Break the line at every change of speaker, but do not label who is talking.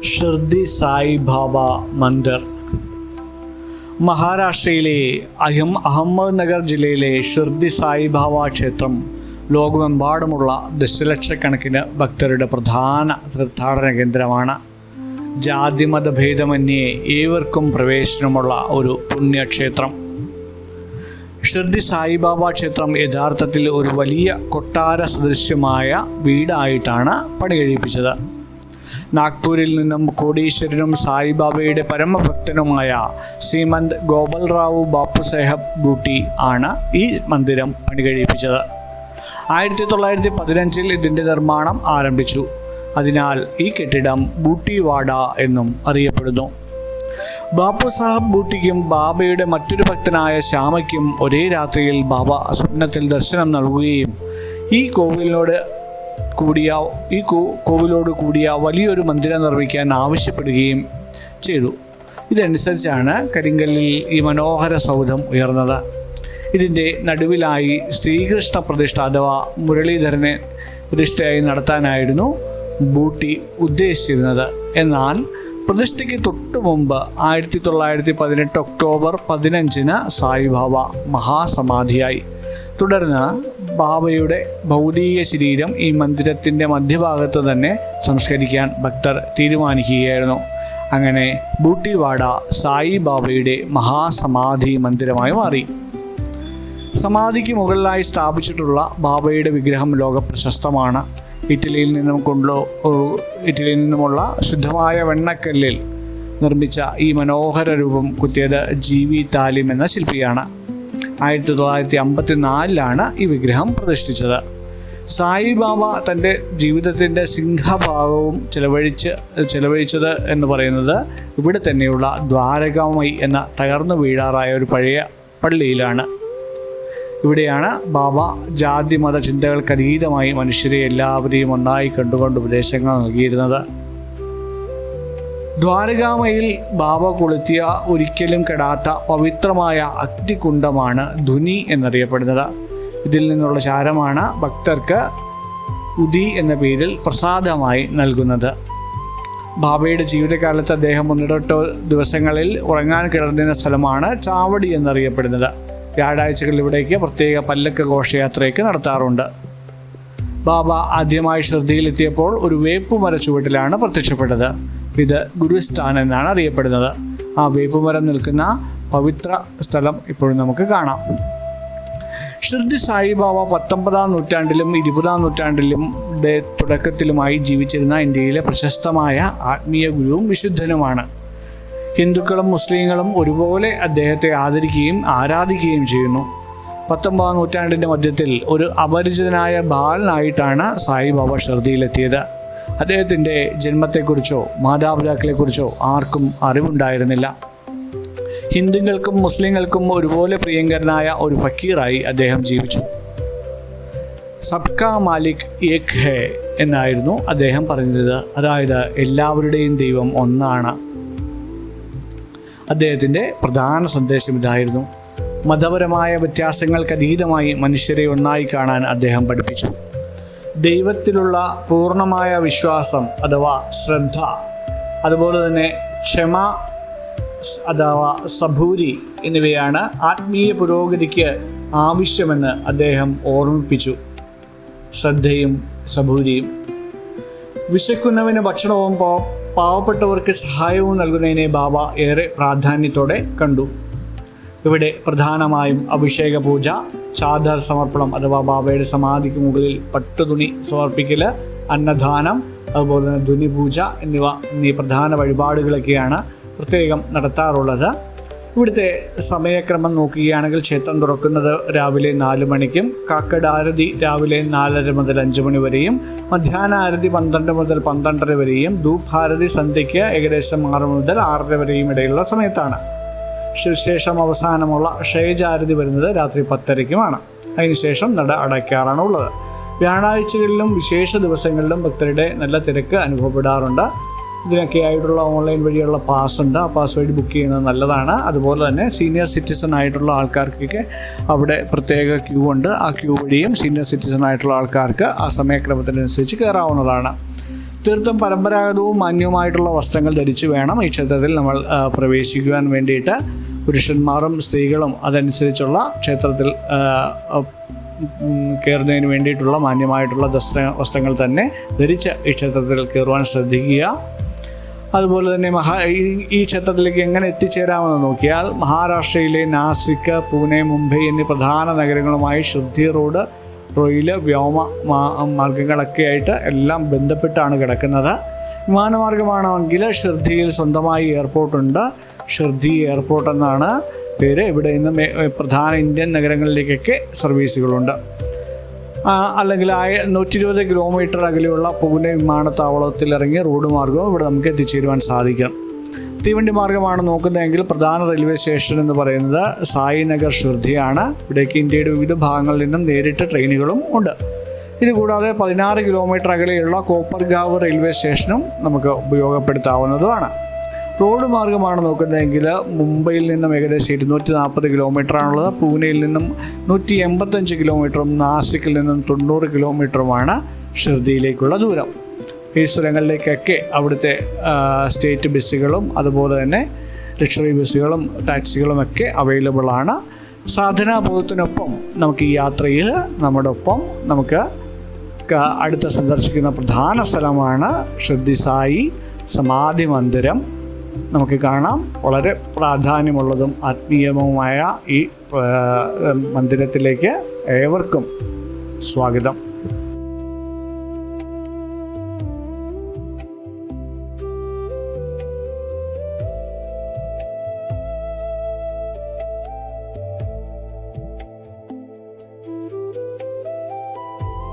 ഷിർദി സായി ബാബ മന്ദിർ. മഹാരാഷ്ട്രയിലെ അഹമ്മദ്നഗർ ജില്ലയിലെ ഷിർദി സായി ബാബ ക്ഷേത്രം ലോകമെമ്പാടുമുള്ള ദശലക്ഷക്കണക്കിന് ഭക്തരുടെ പ്രധാന തീർത്ഥാടന കേന്ദ്രമാണ്. ജാതിമതഭേദമന്യേ ഏവർക്കും പ്രവേശനമുള്ള ഒരു പുണ്യക്ഷേത്രം. ഷിർദി സായിബാബ ക്ഷേത്രം യഥാർത്ഥത്തിൽ ഒരു വലിയ കൊട്ടാര സദൃശ്യമായ വീടായിട്ടാണ് പണി കഴിപ്പിച്ചത്. നാഗ്പൂരിൽ നിന്നും കോടീശ്വരനും സായിബാബയുടെ പരമഭക്തനുമായ ശ്രീമന്ത് ഗോപാൽറാവു ബാപ്പു സാഹേബ് ബൂട്ടി ആണ് ഈ മന്ദിരം പണി കഴിപ്പിച്ചത്. 1915 ഇതിൻ്റെ നിർമ്മാണം ആരംഭിച്ചു. അതിനാൽ ഈ കെട്ടിടം ബൂട്ടിവാഡ എന്നും അറിയപ്പെടുന്നു. ബാപ്പു സാഹബ് ബൂട്ടിക്കും ബാബയുടെ മറ്റൊരു ഭക്തനായ ശ്യാമയ്ക്കും ഒരേ രാത്രിയിൽ ബാബ സ്വപ്നത്തിൽ ദർശനം നൽകുകയും ഈ കോവിലോട് കൂടിയ വലിയൊരു മന്ദിരം നിർമ്മിക്കാൻ ആവശ്യപ്പെടുകയും ചെയ്തു. ഇതനുസരിച്ചാണ് കരിങ്കല്ലിൽ ഈ മനോഹര സൗധം ഉയർന്നത്. ഇതിൻ്റെ നടുവിലായി ശ്രീകൃഷ്ണ പ്രതിഷ്ഠ അഥവാ മുരളീധരനെ പ്രതിഷ്ഠയായി നടത്താനായിരുന്നു ബൂട്ടി ഉദ്ദേശിച്ചിരുന്നത്. എന്നാൽ പ്രതിഷ്ഠയ്ക്ക് തൊട്ടു മുമ്പ് 1918 ഒക്ടോബർ 15 സായിബാബ മഹാസമാധിയായി. തുടർന്ന് ബാബയുടെ ഭൗതിക ശരീരം ഈ മന്ദിരത്തിൻ്റെ മധ്യഭാഗത്ത് തന്നെ സംസ്കരിക്കാൻ ഭക്തർ തീരുമാനിക്കുകയായിരുന്നു. അങ്ങനെ ബൂട്ടിവാഡ സായിബാബയുടെ മഹാസമാധി മന്ദിരമായി മാറി. സമാധിക്ക് മുകളിലായി സ്ഥാപിച്ചിട്ടുള്ള ബാബയുടെ വിഗ്രഹം ലോകപ്രശസ്തമാണ്. ഇറ്റലിയിൽ നിന്നുമുള്ള ശുദ്ധമായ വെണ്ണക്കല്ലിൽ നിർമ്മിച്ച ഈ മനോഹര രൂപം കുത്തിയത് ജി.വി. താലിം എന്ന ശില്പിയാണ്. 1954 ഈ വിഗ്രഹം പ്രതിഷ്ഠിച്ചത്. സായിബാബ തൻ്റെ ജീവിതത്തിൻ്റെ സിംഹഭാഗവും ചെലവഴിച്ചത് എന്ന് പറയുന്നത് ഇവിടെ തന്നെയുള്ള ദ്വാരകാമയി എന്ന തകർന്നു വീഴാറായ ഒരു പഴയ പള്ളിയിലാണ്. ഇവിടെയാണ് ബാബ ജാതി മത ചിന്തകൾക്കതീതമായി മനുഷ്യരെ എല്ലാവരെയും ഒന്നായി കണ്ടുകൊണ്ട് ഉപദേശങ്ങൾ നൽകിയിരുന്നത്. ദ്വാരകാമയിൽ ബാബ കൊളുത്തിയ ഒരിക്കലും കെടാത്ത പവിത്രമായ അഗ്നികുണ്ഡമാണ് ധുനി എന്നറിയപ്പെടുന്നത്. ഇതിൽ നിന്നുള്ള ചാരമാണ് ഭക്തർക്ക് ഉദി എന്ന പേരിൽ പ്രസാദമായി നൽകുന്നത്. ബാബയുടെ ജീവിതകാലത്ത് അദ്ദേഹം 1-8 ദിവസങ്ങളിൽ ഉറങ്ങാൻ കിടന്നിരുന്ന സ്ഥലമാണ് ചാവടി എന്നറിയപ്പെടുന്നത്. വ്യാഴാഴ്ചകളിൽ ഇവിടേക്ക് പ്രത്യേക പല്ലക്ക് ഘോഷയാത്രയൊക്കെ നടത്താറുണ്ട്. ബാബ ആദ്യമായി ഷിർദിയിലെത്തിയപ്പോൾ ഒരു വേപ്പുമര ചുവട്ടിലാണ് പ്രത്യക്ഷപ്പെട്ടത്. ഇത് ഗുരുസ്ഥാൻ എന്നാണ് അറിയപ്പെടുന്നത്. ആ വേപ്പുമരം നിൽക്കുന്ന പവിത്ര സ്ഥലം ഇപ്പോഴും നമുക്ക് കാണാം. ഷിർദി സായിബാബ 19-ാം നൂറ്റാണ്ടിലും 20-ാം നൂറ്റാണ്ടിലും തുടക്കത്തിലുമായി ജീവിച്ചിരുന്ന ഇന്ത്യയിലെ പ്രശസ്തമായ ആത്മീയ ഗുരുവും വിശുദ്ധനുമാണ്. ഹിന്ദുക്കളും മുസ്ലിങ്ങളും ഒരുപോലെ അദ്ദേഹത്തെ ആദരിക്കുകയും ആരാധിക്കുകയും ചെയ്യുന്നു. 19-ാം നൂറ്റാണ്ടിൻ്റെ മധ്യത്തിൽ ഒരു അപരിചിതനായ ബാലനായിട്ടാണ് സായിബാബ ഷിർദിയിലെത്തിയത്. അദ്ദേഹത്തിൻ്റെ ജന്മത്തെക്കുറിച്ചോ മാതാപിതാക്കളെക്കുറിച്ചോ ആർക്കും അറിവുണ്ടായിരുന്നില്ല. ഹിന്ദുക്കൾക്കും മുസ്ലിങ്ങൾക്കും ഒരുപോലെ പ്രിയങ്കരനായ ഒരു ഫക്കീറായി അദ്ദേഹം ജീവിച്ചു. സബ്കാ മാലിക് ഏക് ഹേ എന്നായിരുന്നു അദ്ദേഹം പറഞ്ഞത്. അതായത് എല്ലാവരുടെയും ദൈവം ഒന്നാണ്. അദ്ദേഹത്തിൻ്റെ പ്രധാന സന്ദേശം ഇതായിരുന്നു. മതപരമായ വ്യത്യാസങ്ങൾക്കതീതമായി മനുഷ്യരെ ഒന്നായി കാണാൻ അദ്ദേഹം പഠിപ്പിച്ചു. ദൈവത്തിലുള്ള പൂർണ്ണമായ വിശ്വാസം അഥവാ ശ്രദ്ധ, അതുപോലെ തന്നെ ക്ഷമ അഥവാ സബൂരി എന്നിവയാണ് ആത്മീയ പുരോഗതിക്ക് ആവശ്യമെന്ന് അദ്ദേഹം ഓർമ്മിപ്പിച്ചു. ശ്രദ്ധയും സബൂരിയും. വിശക്കുന്നവന് ഭക്ഷണവും പാവപ്പെട്ടവർക്ക് സഹായവും നൽകുന്നതിനെ ബാബ ഏറെ പ്രാധാന്യത്തോടെ കണ്ടു. ഇവിടെ പ്രധാനമായും അഭിഷേക പൂജ, ചാദർ സമർപ്പണം അഥവാ ബാബയുടെ സമാധിക്ക് മുകളിൽ പട്ടുതുണി സമർപ്പിക്കൽ, അന്നദാനം, അതുപോലെ തന്നെ ധുനി പൂജ എന്നീ പ്രധാന വഴിപാടുകളൊക്കെയാണ് പ്രത്യേകം നടത്താറുള്ളത്. ഇവിടുത്തെ സമയക്രമം നോക്കുകയാണെങ്കിൽ ക്ഷേത്രം തുറക്കുന്നത് രാവിലെ 4 മണിക്കും, കാക്കഡാരതി രാവിലെ 4:30 മുതൽ 5 മണി വരെയും, മധ്യാഹ്നാരതി 12 മുതൽ 12:30 വരെയും, ധൂപാരതി സന്ധ്യയ്ക്ക് ഏകദേശം 6 മുതൽ 6:30 വരെയും ഇടയിലുള്ള സമയത്താണ്. ശേഷം അവസാനമുള്ള ഷേജാരതി വരുന്നത് രാത്രി 10:30-ക്കുമാണ്. അതിനുശേഷം നട അടയ്ക്കാറാണ് ഉള്ളത്. വ്യാഴാഴ്ചകളിലും വിശേഷ ദിവസങ്ങളിലും ഭക്തരുടെ നല്ല തിരക്ക് അനുഭവപ്പെടാറുണ്ട്. ഇതിനൊക്കെ ആയിട്ടുള്ള ഓൺലൈൻ വഴിയുള്ള പാസ് ഉണ്ട്. ആ പാസ് വഴി ബുക്ക് ചെയ്യുന്നത് നല്ലതാണ്. അതുപോലെ തന്നെ സീനിയർ സിറ്റിസൺ ആയിട്ടുള്ള ആൾക്കാർക്കൊക്കെ അവിടെ പ്രത്യേക ക്യൂ ഉണ്ട്. ആ ക്യൂ വഴിയും സീനിയർ സിറ്റിസൺ ആയിട്ടുള്ള ആൾക്കാർക്ക് ആ സമയക്രമത്തിനനുസരിച്ച് കയറാവുന്നതാണ്. തീർത്തും പരമ്പരാഗതവും മാന്യവുമായിട്ടുള്ള വസ്ത്രങ്ങൾ ധരിച്ചു വേണം ഈ ക്ഷേത്രത്തിൽ നമ്മൾ പ്രവേശിക്കുവാൻ വേണ്ടിയിട്ട്. പുരുഷന്മാരും സ്ത്രീകളും അതനുസരിച്ചുള്ള ക്ഷേത്രത്തിൽ കയറുന്നതിന് വേണ്ടിയിട്ടുള്ള മാന്യമായിട്ടുള്ള വസ്ത്രങ്ങൾ തന്നെ ധരിച്ച് ഈ ക്ഷേത്രത്തിൽ കയറുവാൻ ശ്രദ്ധിക്കുക. അതുപോലെ തന്നെ ഈ ക്ഷേത്രത്തിലേക്ക് എങ്ങനെ എത്തിച്ചേരാമെന്ന് നോക്കിയാൽ മഹാരാഷ്ട്രയിലെ നാസിക്, പൂനെ, മുംബൈ എന്നീ പ്രധാന നഗരങ്ങളുമായി ഷിർദി റോഡ്, റെയിൽ, വ്യോമ മാർഗങ്ങളൊക്കെ ആയിട്ട് എല്ലാം ബന്ധപ്പെട്ടാണ് കിടക്കുന്നത്. വിമാനമാർഗമാണെങ്കിൽ ഷിർദിയിൽ സ്വന്തമായി എയർപോർട്ടുണ്ട്. ഷിർദി എയർപോർട്ട് എന്നാണ് പേര്. ഇവിടെ നിന്ന് പ്രധാന ഇന്ത്യൻ നഗരങ്ങളിലേക്കൊക്കെ സർവീസുകളുണ്ട്. അല്ലെങ്കിൽ 120 കിലോമീറ്റർ അകലെയുള്ള പൂനെ വിമാനത്താവളത്തിൽ ഇറങ്ങി റോഡ് മാർഗവും ഇവിടെ നമുക്ക് എത്തിച്ചേരുവാൻ സാധിക്കും. തീവണ്ടി മാർഗമാണ് നോക്കുന്നതെങ്കിൽ പ്രധാന റെയിൽവേ സ്റ്റേഷൻ എന്ന് പറയുന്നത് സായിനഗർ ഷിർദിയാണ്. ഇവിടേക്ക് ഇന്ത്യയുടെ വിവിധ ഭാഗങ്ങളിൽ നിന്നും നേരിട്ട് ട്രെയിനുകളും ഉണ്ട്. ഇതുകൂടാതെ 16 കിലോമീറ്റർ അകലെയുള്ള കോപ്പർഗാവ് റെയിൽവേ സ്റ്റേഷനും നമുക്ക് ഉപയോഗപ്പെടുത്താവുന്നതുമാണ്. റോഡ് മാർഗമാണ് നോക്കുന്നതെങ്കിൽ മുംബൈയിൽ നിന്നും ഏകദേശം 240 കിലോമീറ്ററാണുള്ളത്. പൂനെയിൽ നിന്നും 185 കിലോമീറ്ററും നാസിക്കിൽ നിന്നും 90 കിലോമീറ്ററുമാണ് ഷിർദിയിലേക്കുള്ള ദൂരം. ഈ സ്ഥലങ്ങളിലേക്കൊക്കെ അവിടുത്തെ സ്റ്റേറ്റ് ബസ്സുകളും അതുപോലെ തന്നെ ലക്ഷറി ബസ്സുകളും ടാക്സികളും ഒക്കെ അവൈലബിൾ ആണ്. സാധനാബോധത്തിനൊപ്പം നമുക്ക് ഈ യാത്രയിൽ നമ്മുടെ ഒപ്പം നമുക്ക് അടുത്ത സന്ദർശിക്കുന്ന പ്രധാന സ്ഥലമാണ് ഷിർദി സായി സമാധി മന്ദിരം. നമുക്ക് കാണാം. വളരെ പ്രാധാന്യമുള്ളതും ആത്മീയവുമായ ഈ മന്ദിരത്തിലേക്ക് ഏവർക്കും സ്വാഗതം.